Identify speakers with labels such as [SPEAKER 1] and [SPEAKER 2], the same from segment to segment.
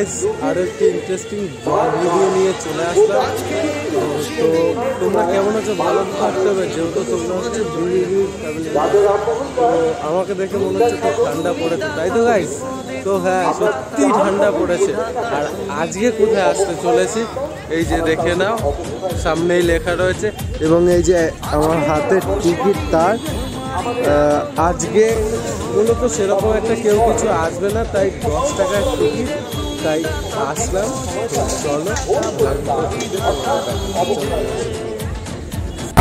[SPEAKER 1] Guys আরো একটি interesting blog video নিয়ে চলে আসলাম। তো তোমরা কেমন আছো? ভালো থাকতে হবে, যেহেতু তোমরা হচ্ছে আমাকে দেখে মনে হচ্ছে খুব ঠান্ডা পড়েছে, তাই তো গাইস? তো হ্যাঁ, সত্যি ঠান্ডা পড়েছে। আর আজকে কোথায় আসতে চলেছি এই যে দেখে নাও, সামনেই লেখা রয়েছে এবং এই যে আমার হাতে টিকিট তার। আজকে মূলত সেরকম একটা কেউ কিছু আসবে না, তাই 10 টাকার টিকিট, তাই আসলাম। চলো,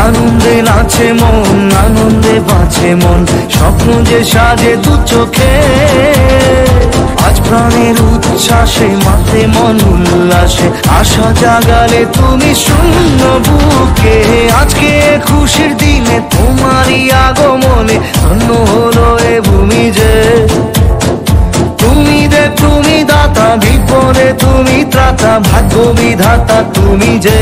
[SPEAKER 2] আনন্দে নাচে মন, আনন্দে বাঁচে মন, স্বপ্ন যে সাজে দু চোখে। আজ প্রাণের উচ্ছ্বাসে মাতে মন উল্লাসে, আশা জাগালে তুমি শূন্য বুকে। আজকে খুশির দিনে তোমারই আগমনে ধন্য হলো এ ভূমি যে। তুমি দে তুমি দাতা, বিপদে তুমি ত্রাতা, ভাগ্য বিধাতা তুমি যে।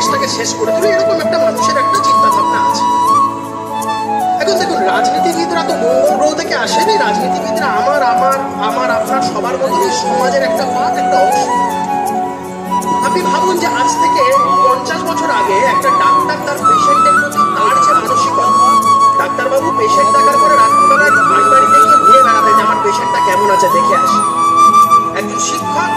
[SPEAKER 3] দেশটাকে শেষ করে দিল, এরকম একটা মানুষের একটা চিন্তা ভাবনা আছে। এখন দেখুন, রাজনীতিবিদরা তো মঙ্গল গ্রহ থেকে আসেনি। রাজনীতিবিদরা আমার আপনার সবার মতনই সমাজের একটা পার্ট, একটা অংশ। আপনি ভাবুন যে আজ থেকে 50 বছর আগে একটা ডাক্তার তার পেশেন্টের প্রতি তার যে মানসিকতা, ডাক্তারবাবু পেশেন্ট দেখার পরে রাত্রিবেলায় বাড়ি বাড়িতে গিয়ে ঘুরে বেড়াতে যে আমার পেশেন্টটা কেমন আছে দেখে আসি। একজন শিক্ষক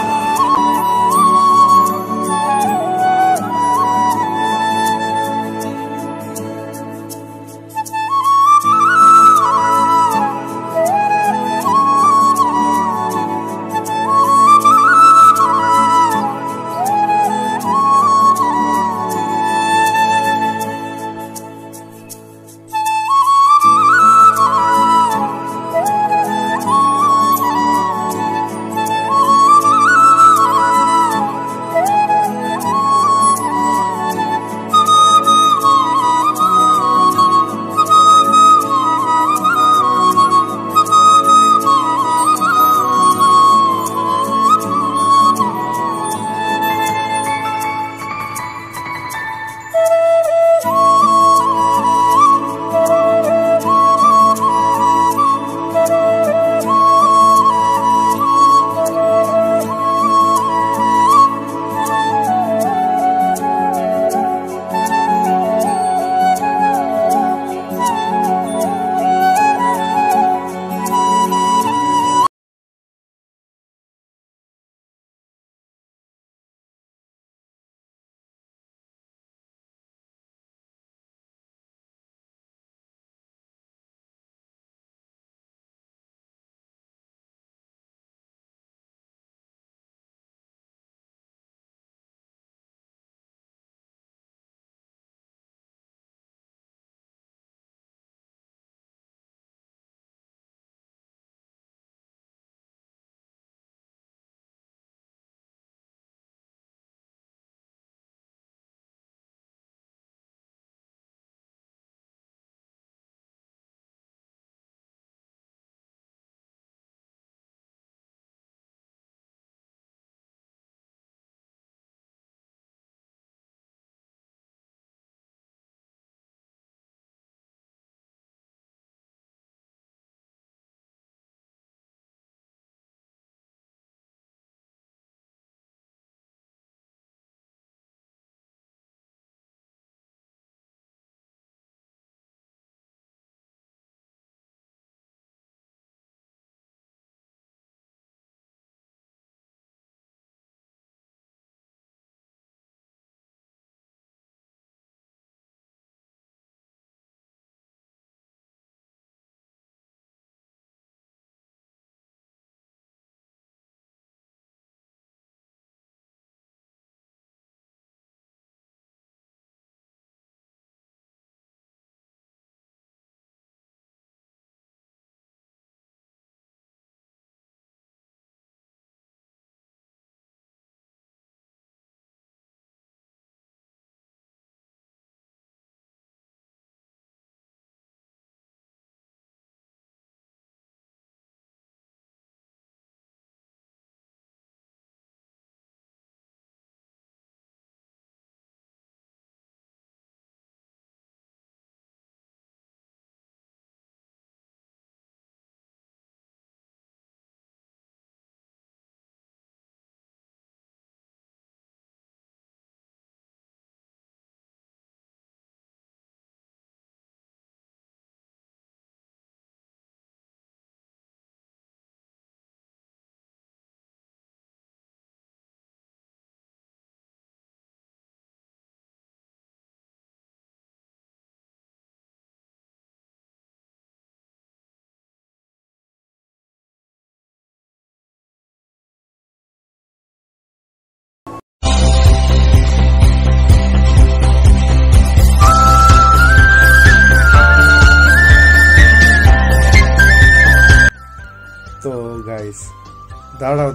[SPEAKER 1] দাঁড়াও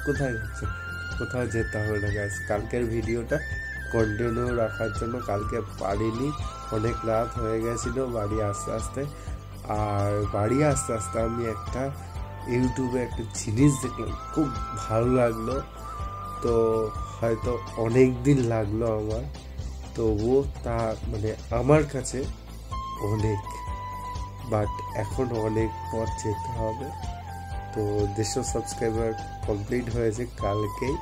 [SPEAKER 1] কোথায় যাচ্ছে? কোথাও যেতে হবে না গাইস, কালকের ভিডিওটা কন্টিনিউ রাখার জন্য কালকে পারিনি, অনেক রাত হয়ে গেছিল বাড়ি আসতে আসতে। আর বাড়ি আসতে আসতে আমি একটা ইউটিউবে একটা জিনিস দেখলাম, খুব ভালো লাগলো। তো হয়তো অনেক দিন লাগলো আমার, তবুও তা মানে আমার কাছে অনেক, বাট এখন অনেক পথ যেতে হবে। তো 150 সাবস্ক্রাইবার কমপ্লিট হয়েছে কালকেই,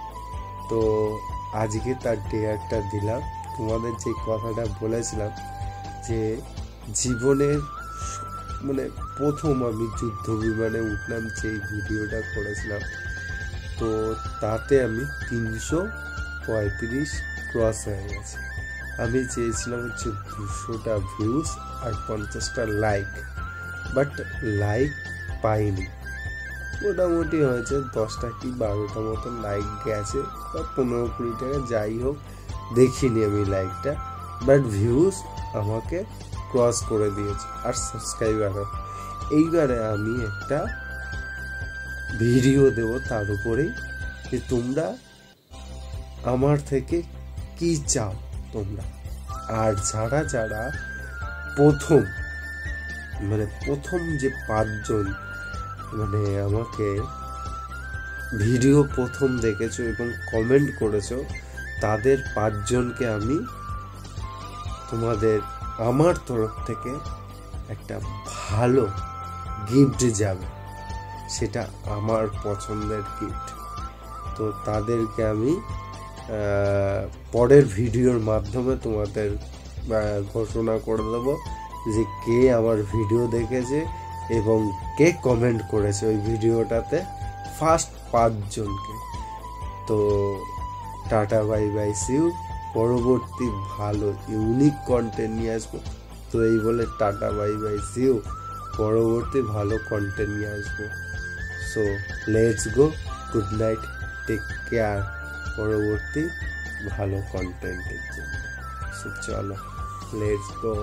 [SPEAKER 1] তো আজকে তার ডেয়ারটা দিলাম। তোমাদের যে কথাটা বলেছিলাম যে জীবনের মানে প্রথম আমি যুদ্ধ বিমানে উঠলাম, যে ভিডিওটা করেছিলাম, তো তাতে আমি 335 ক্রস হয়ে গেছে। আমি চেয়েছিলাম হচ্ছে 200টা ভিউজ আর 50টা লাইক, বাট লাইক পাইনি। মোটামুটি হয়েছে 10টা কি 12টা মতো লাইক গেছে, বা 15-20 টাকা, যাই হোক দেখিনি আমি লাইকটা, বাট ভিউজ আমাকে ক্রস করে দিয়েছে আর সাবস্ক্রাইবারও। এইবারে আমি একটা ভিডিও দেব তার উপরেই, যে তোমরা আমার থেকে কি চাও তোমরা। আর যারা যারা প্রথম যে 5 জন মানে আমাকে ভিডিও প্রথম দেখেছো এবং কমেন্ট করেছো, তাদের 5 জনকে আমি তোমাদের আমার তরফ থেকে একটা ভালো গিফট যাবে, সেটা আমার পছন্দের গিফট। তো তাদেরকে আমি পরের ভিডিওর মাধ্যমে তোমাদের ঘোষণা করে দেবো যে কে আমার ভিডিও দেখেছে এবং কে কমেন্ট করেছে ওই ভিডিওটাতে, ফার্স্ট 5 জনকে। তো টাটা বাই বাই সিউ, পরবর্তী ভালো ইউনিক কন্টেন্ট নিয়ে আসবো। তো এই বলে টাটা বাই বাই সিউ, পরবর্তী ভালো কন্টেন্ট নিয়ে আসবো। So let's go, good night, take care, পরবর্তী ভালো কন্টেন্টের জন্য। সো চলো, লেটস গো।